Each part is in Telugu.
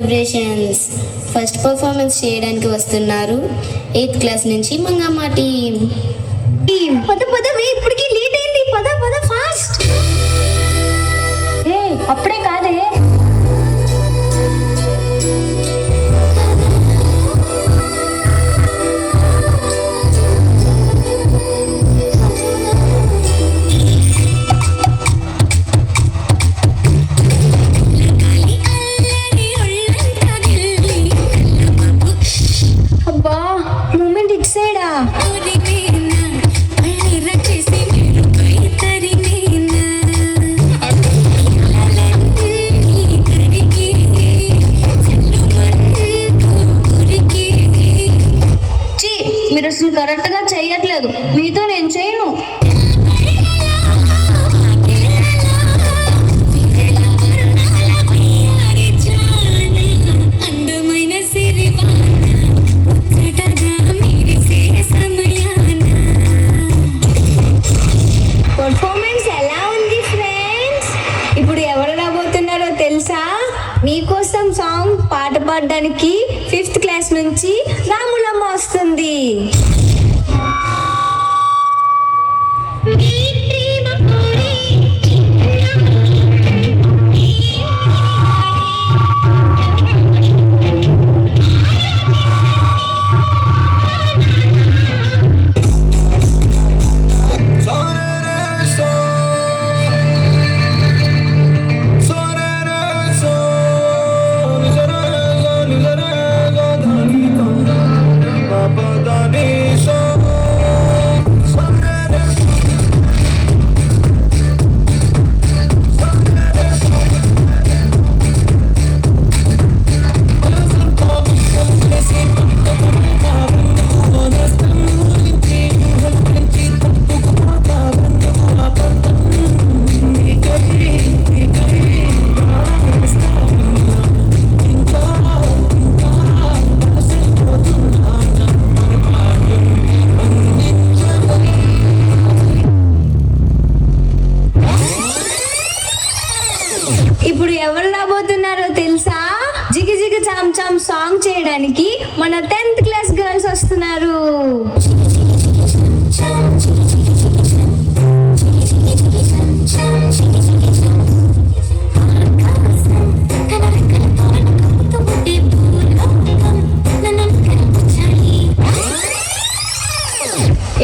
సెలబ్రేషన్స్ ఫస్ట్ పర్ఫార్మెన్స్ చేయడానికి వస్తున్నారు 8th క్లాస్ నుంచి మంగమ్మ టీం. పద పదవే, ఇప్పటికి లేట్ అయింది. పద పద ఫాస్ట్. అప్పుడే కాదే. అబ్బా, మూమెంట్ ఇట్ సైడా. మీరు అసలు కరెక్ట్ గా చెయ్యట్లేదు. మీతో నేను చేయను. పర్ఫార్మెన్స్ ఎలా ఉంది ఫ్రెండ్స్? ఇప్పుడు ఎవరు రాబోతున్నారో తెలుసా? మీకోసం సాంగ్ పాట పాడడానికి 5th క్లాస్ నుంచి రాములమ్మ వస్తుంది. ఇప్పుడు ఎవరు రాబోతున్నారో తెలుసా? జిగి జిగి చామ్ చామ్ సాంగ్ చేయడానికి మన 10th క్లాస్ గర్ల్స్ వస్తున్నారు.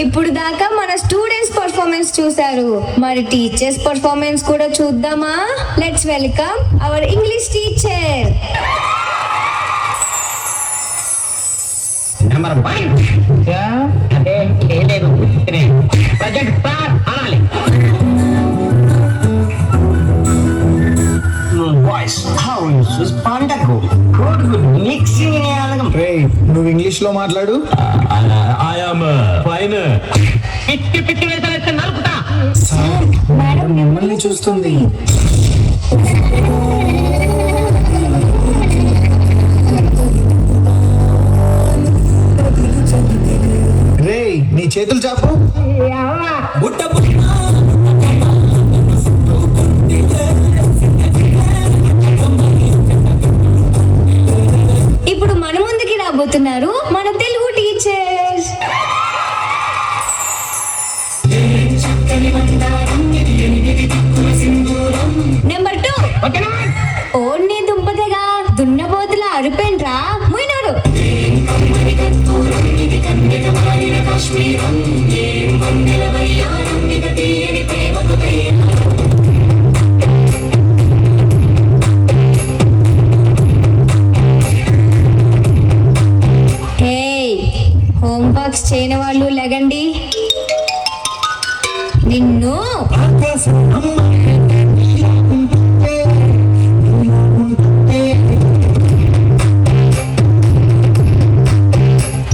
ఇప్పుడు దాకా మన స్టూడెంట్స్ పర్ఫార్మెన్స్ చూశారు, మరి టీచర్స్ పర్ఫార్మెన్స్ కూడా చూద్దామా? Let's welcome our English teacher. Number 1 అదే ఏలేదు ప్రజెంట్ స్టార్ అనాలి. వాయిస్ హౌ ఇస్ పండగ గుడ్ గుడ్ మిక్సింగ్ అలగం. రేయ్, నువ్వు ఇంగ్లీష్ లో మాట్లాడు. I am fine. పిచ్చి పిచ్చి వేసలేస్తే నలుపుతా. మేడం మిమ్మల్ని చూస్తుంది. రేయ్, నీ చేతులు చాపు. ఇప్పుడు మన ముందుకి రాబోతున్నారు మన తెలుగు టీచర్స్. నెంబర్ 2 ఓన్ని దుంపదగా దున్నబోతుల అరుపేంట్రా ముయినోడు. హే, హోంవర్క్స్ చేయని వాళ్ళు లెగండి. నిన్ను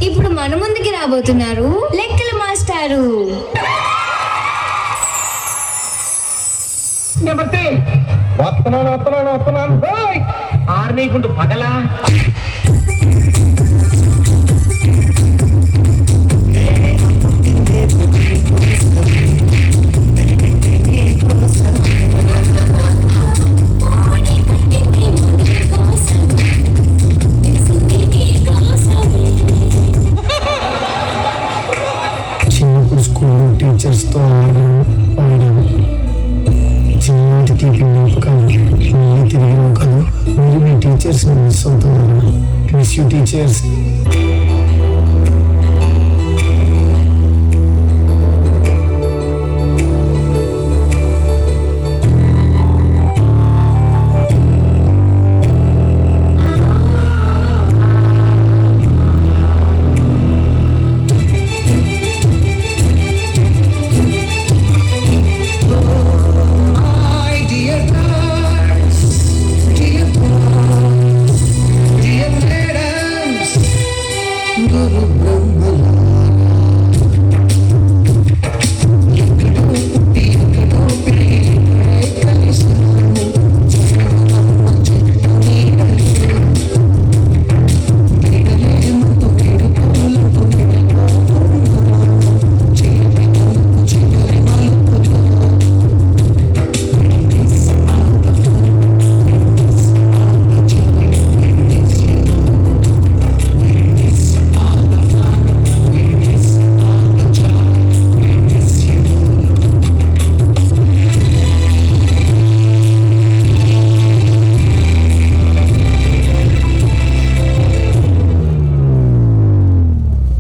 ఇప్పుడు మన ముందుకి రాబోతున్నారు లెక్కల మాస్టారు. నెంబర్ 3 వస్తున్నాను. ఆర్మీకుండు పగలా. టీచర్స్ మిస్ అవుతున్నారు. Miss you teachers.